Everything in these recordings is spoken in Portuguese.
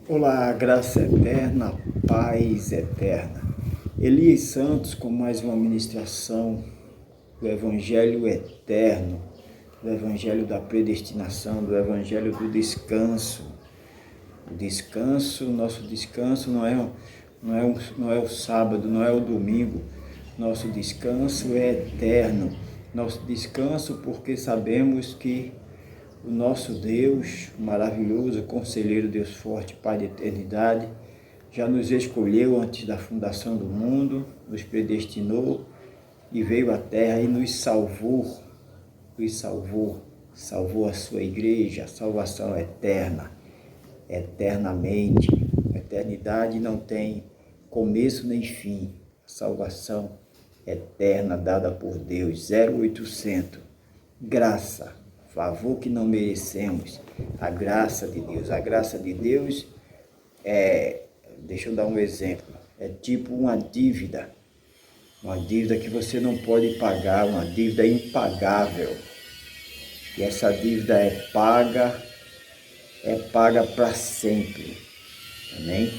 Olá, graça eterna, paz eterna. Elias Santos com mais uma ministração do Evangelho eterno, do Evangelho da predestinação, do Evangelho do descanso. O descanso, nosso descanso não é o sábado, não é o domingo. Nosso descanso é eterno. Nosso descanso porque sabemos que o nosso Deus, maravilhoso, conselheiro, Deus forte, Pai de eternidade, já nos escolheu antes da fundação do mundo, nos predestinou e veio à terra e nos salvou, salvou a sua igreja, a salvação eterna, eternamente. A eternidade não tem começo nem fim, a salvação eterna dada por Deus, 0800, graça, favor que não merecemos, a graça de Deus. A graça de Deus deixa eu dar um exemplo, é tipo uma dívida que você não pode pagar, uma dívida impagável. E essa dívida é paga para sempre. Amém?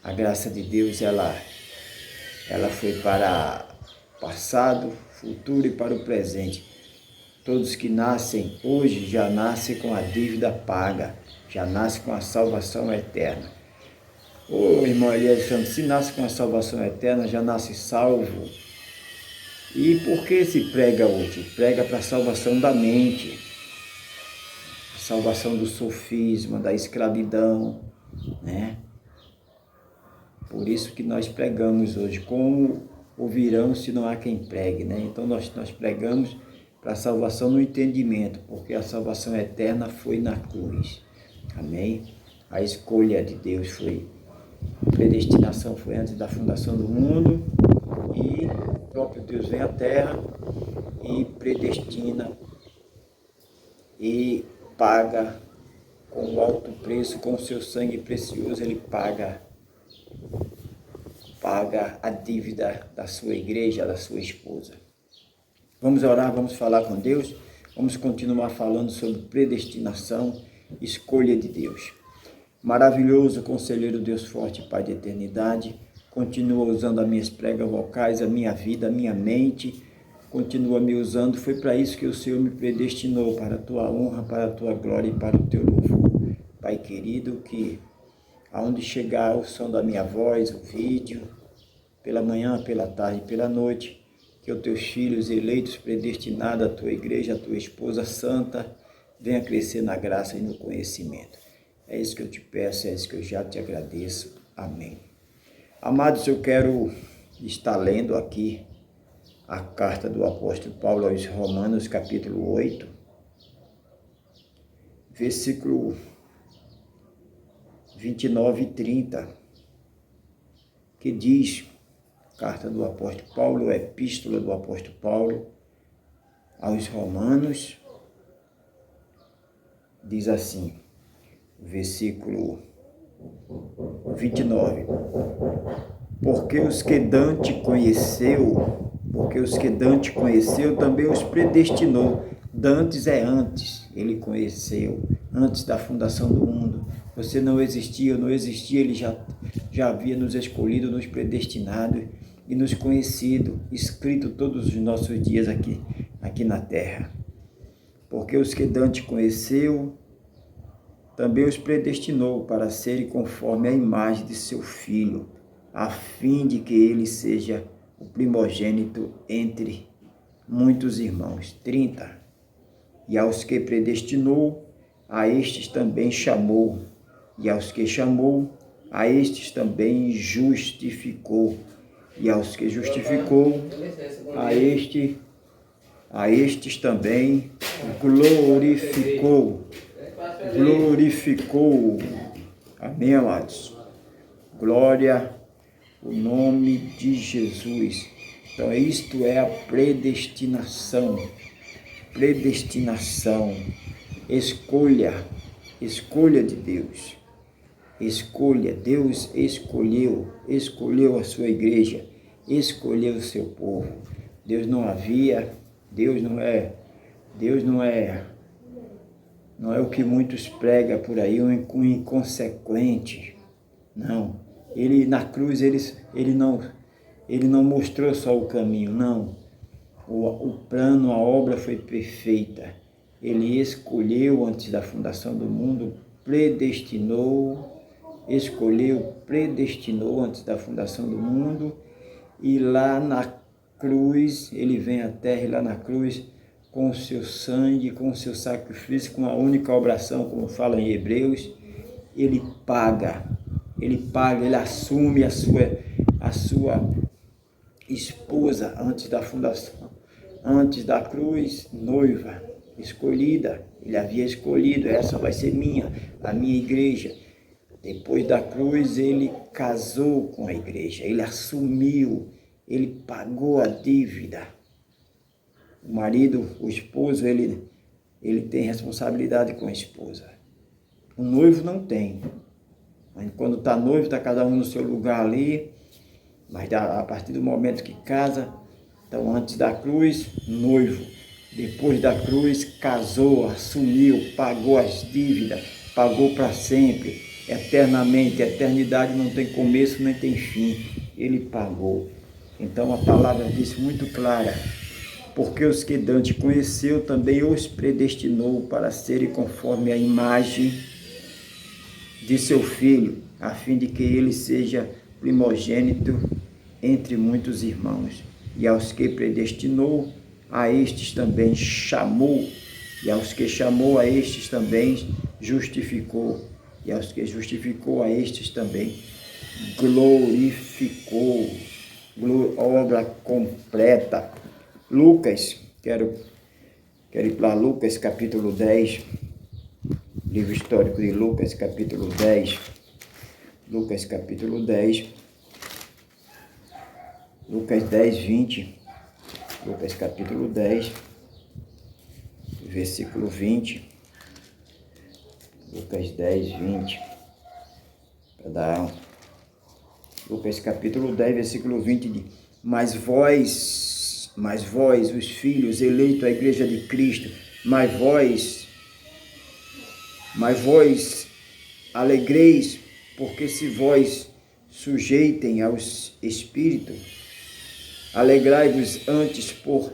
A graça de Deus, ela foi para passado, futuro e para o presente. Todos que nascem hoje já nascem com a dívida paga, já nascem com a salvação eterna. Ô irmão Elias Santos, se nasce com a salvação eterna, já nasce salvo. E por que se prega hoje? Prega para a salvação da mente, a salvação do sofisma, da escravidão, né? Por isso que nós pregamos hoje. Como ouvirão se não há quem pregue, né? Então nós pregamos para a salvação no entendimento, porque a salvação eterna foi na cruz. Amém? A escolha de Deus foi, a predestinação foi antes da fundação do mundo, e o próprio Deus vem à terra e predestina e paga com alto preço, com o seu sangue precioso, ele paga a dívida da sua igreja, da sua esposa. Vamos orar, vamos falar com Deus, vamos continuar falando sobre predestinação, escolha de Deus. Maravilhoso, conselheiro, Deus forte, Pai de eternidade, continua usando as minhas pregas vocais, a minha vida, a minha mente, continua me usando. Foi para isso que o Senhor me predestinou, para a tua honra, para a tua glória e para o teu louvor. Pai querido, que aonde chegar o som da minha voz, o vídeo, pela manhã, pela tarde e pela noite, que os teus filhos eleitos, predestinados, a tua igreja, a tua esposa santa, venha crescer na graça e no conhecimento. É isso que eu te peço, é isso que eu já te agradeço. Amém. Amados, eu quero estar lendo aqui a carta do apóstolo Paulo aos Romanos, capítulo 8, versículo 29 e 30, que diz... Carta do apóstolo Paulo, epístola do apóstolo Paulo aos Romanos, diz assim, versículo 29. Porque os que Dante conheceu, também os predestinou. Dantes é antes, ele conheceu, antes da fundação do mundo. Você não existia, ele já havia nos escolhido, nos predestinado e nos conhecido, escrito todos os nossos dias aqui na terra. Porque os que Dante conheceu, também os predestinou para serem conforme a imagem de seu Filho, a fim de que ele seja o primogênito entre muitos irmãos. 30. E aos que predestinou, a estes também chamou, e aos que chamou, a estes também justificou, e aos que justificou, a estes também glorificou. Amém, amados? Glória ao nome de Jesus. Então, isto é a predestinação, escolha de Deus. Deus escolheu a sua igreja, escolheu o seu povo. Deus não é Não é o que muitos pregam por aí, um inconsequente. Não. Ele na cruz, ele não mostrou só o caminho, não. O plano, a obra foi perfeita. Ele escolheu antes da fundação do mundo, predestinou antes da fundação do mundo, e lá na cruz, ele vem à terra e lá na cruz, com o seu sangue, com o seu sacrifício, com a única obração, como fala em Hebreus, ele paga, ele assume a sua esposa antes da fundação, antes da cruz, noiva, escolhida. Ele havia escolhido, essa vai ser a minha igreja. Depois da cruz, ele casou com a igreja, ele assumiu, ele pagou a dívida. O marido, o esposo, ele tem responsabilidade com a esposa. O noivo não tem. Quando está noivo, está cada um no seu lugar ali, mas a partir do momento que casa, então antes da cruz, noivo. Depois da cruz, casou, assumiu, pagou as dívidas, pagou para sempre, eternamente. A eternidade não tem começo nem tem fim. Ele pagou. Então a palavra diz muito clara: porque os que Dante conheceu, também os predestinou para serem conforme a imagem de seu Filho, a fim de que ele seja primogênito entre muitos irmãos. E aos que predestinou, a estes também chamou, e aos que chamou, a estes também justificou, e aos que justificou, a estes também glorificou. Obra completa. Lucas, quero ir para Lucas capítulo 10, livro histórico de Lucas capítulo 10, Lucas capítulo 10, Lucas 10, 20, Lucas capítulo 10, versículo 20, Lucas 10, 20, para dar Lucas capítulo 10, versículo 20, diz: Mas vós, os filhos eleitos à igreja de Cristo, mas vós alegreis, porque se vós sujeitem aos espíritos, alegrai-vos antes por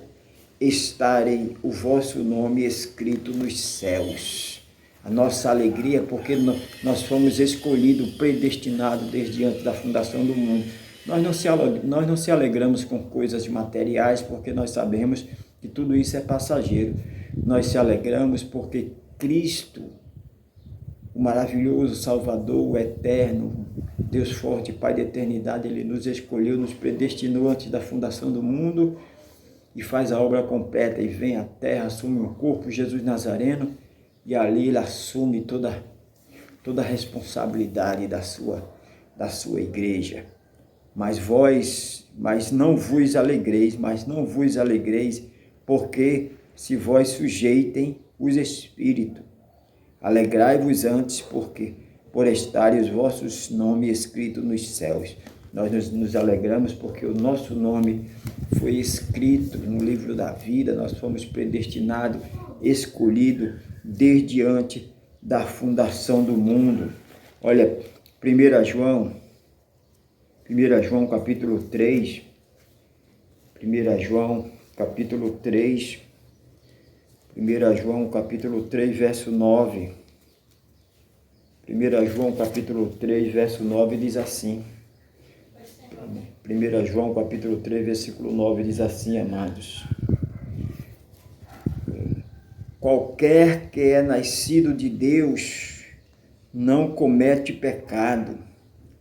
estarem o vosso nome escrito nos céus. A nossa alegria, porque nós fomos escolhidos, predestinados desde antes da fundação do mundo. Nós não se alegramos com coisas materiais, porque nós sabemos que tudo isso é passageiro. Nós se alegramos porque Cristo, o maravilhoso Salvador, o eterno, Deus forte, Pai da eternidade, Ele nos escolheu, nos predestinou antes da fundação do mundo e faz a obra completa e vem à terra, assume o corpo, Jesus Nazareno, e ali Ele assume toda a responsabilidade da sua igreja. Mas não vos alegreis, porque se vós sujeitem os espíritos, alegrai-vos antes, porque por estarem os vossos nomes escritos nos céus. Nós nos alegramos porque o nosso nome foi escrito no livro da vida, nós fomos predestinados, escolhidos desde antes da fundação do mundo. Olha, 1 João capítulo 3, 1 João capítulo 3, verso 9. 1 João capítulo 3, verso 9 diz assim. 1 João capítulo 3, versículo 9 diz assim, amados: qualquer que é nascido de Deus não comete pecado,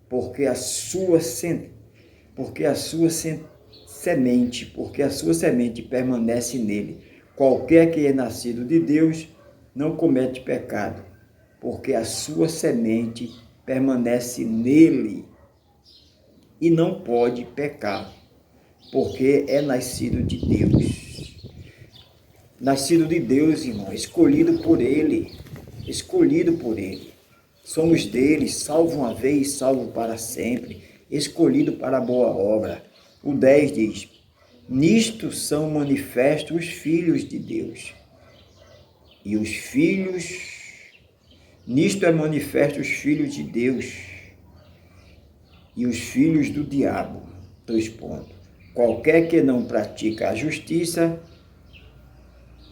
porque a sua semente permanece nele. Qualquer que é nascido de Deus não comete pecado, porque a sua semente permanece nele e não pode pecar, porque é nascido de Deus. Nascido de Deus, irmão, escolhido por Ele. Somos dele, salvo uma vez, salvo para sempre, escolhido para a boa obra. O 10 diz: nisto são manifestos os filhos de Deus e os filhos Nisto é manifesto os filhos de Deus e os filhos do diabo. 2 pontos. Qualquer que não pratica a justiça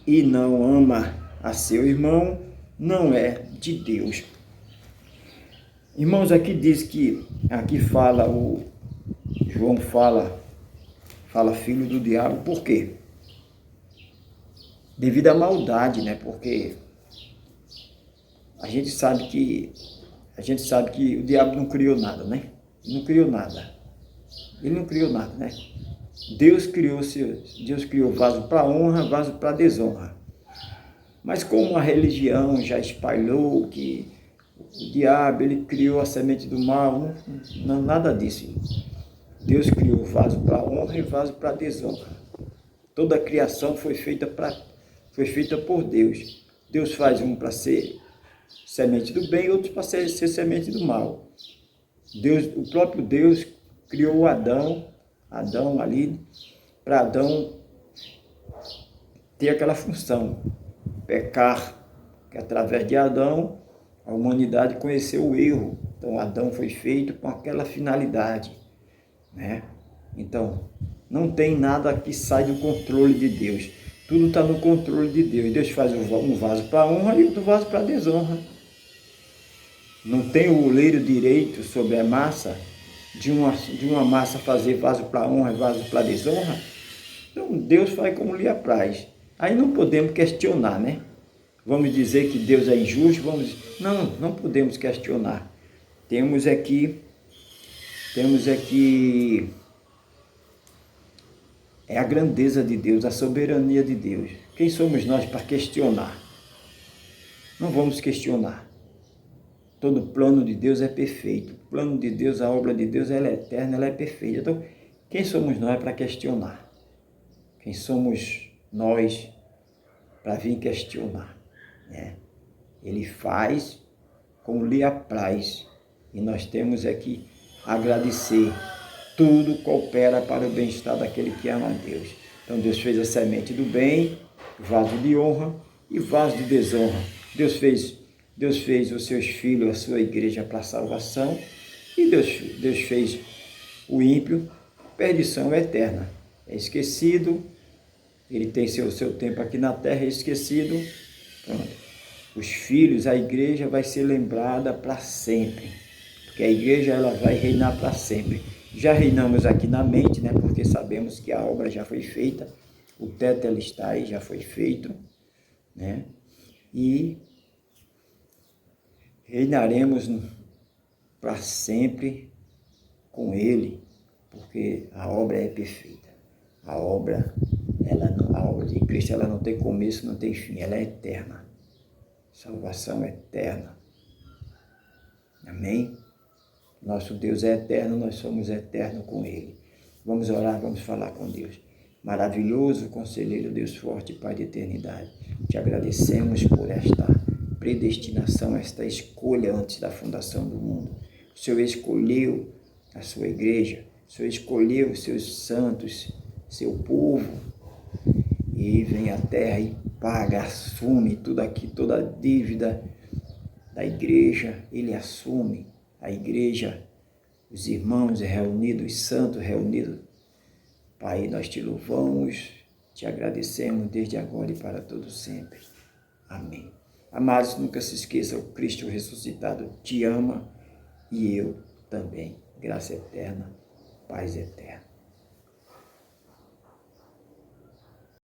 e não ama a seu irmão, não é de Deus. Irmãos, aqui fala, João fala filho do diabo, por quê? Devido à maldade, né? Porque a gente sabe que o diabo não criou nada, né? Não criou nada. Ele não criou nada, né? Deus criou vaso para honra, vaso para desonra. Mas como a religião já espalhou que o diabo, ele criou a semente do mal, não nada disso. Deus criou vaso para honra e vaso para desonra. Toda a criação foi feita por Deus. Deus faz um para ser semente do bem e outro para ser semente do mal. O próprio Deus criou Adão ali, para Adão ter aquela função, pecar, que através de Adão a humanidade conheceu o erro. Então Adão foi feito com aquela finalidade, né? Então não tem nada que sai do controle de Deus. Tudo está no controle de Deus. Deus faz um vaso para honra e outro vaso para desonra. Não tem o oleiro direito sobre a massa, de uma massa fazer vaso para honra e vaso para desonra. Então Deus faz como lhe apraz. Aí não podemos questionar, né? Vamos dizer que Deus é injusto? Não podemos questionar. Temos aqui é a grandeza de Deus, a soberania de Deus. Quem somos nós para questionar? Não vamos questionar. Todo o plano de Deus é perfeito. O plano de Deus, a obra de Deus, ela é eterna, ela é perfeita. Então, quem somos nós para questionar? Quem somos nós para vir questionar? Né? Ele faz como lhe apraz. E nós temos que agradecer. Tudo coopera para o bem-estar daquele que ama a Deus. Então Deus fez a semente do bem, vaso de honra e vaso de desonra. Deus fez os seus filhos, a sua igreja para a salvação, e Deus fez o ímpio, perdição eterna. É esquecido, ele tem seu tempo aqui na terra, é esquecido. Pronto. Os filhos, a igreja vai ser lembrada para sempre, porque a igreja ela vai reinar para sempre. Já reinamos aqui na mente, né? Porque sabemos que a obra já foi feita, o tetelestai já foi feito, né? E reinaremos para sempre com Ele, porque a obra é perfeita. A obra de Cristo ela não tem começo, não tem fim, ela é eterna. Salvação é eterna. Amém? Nosso Deus é eterno, nós somos eternos com Ele. Vamos orar, vamos falar com Deus. Maravilhoso Conselheiro, Deus forte, Pai de eternidade. Te agradecemos por esta predestinação, esta escolha antes da fundação do mundo. O Senhor escolheu a sua igreja, o Senhor escolheu os seus santos, seu povo, e vem à terra e paga, assume tudo aqui, toda a dívida da igreja, Ele assume. A igreja, os irmãos reunidos, os santos reunidos. Pai, nós te louvamos, te agradecemos desde agora e para todo sempre. Amém. Amados, nunca se esqueça, o Cristo ressuscitado te ama e eu também. Graça eterna, paz eterna.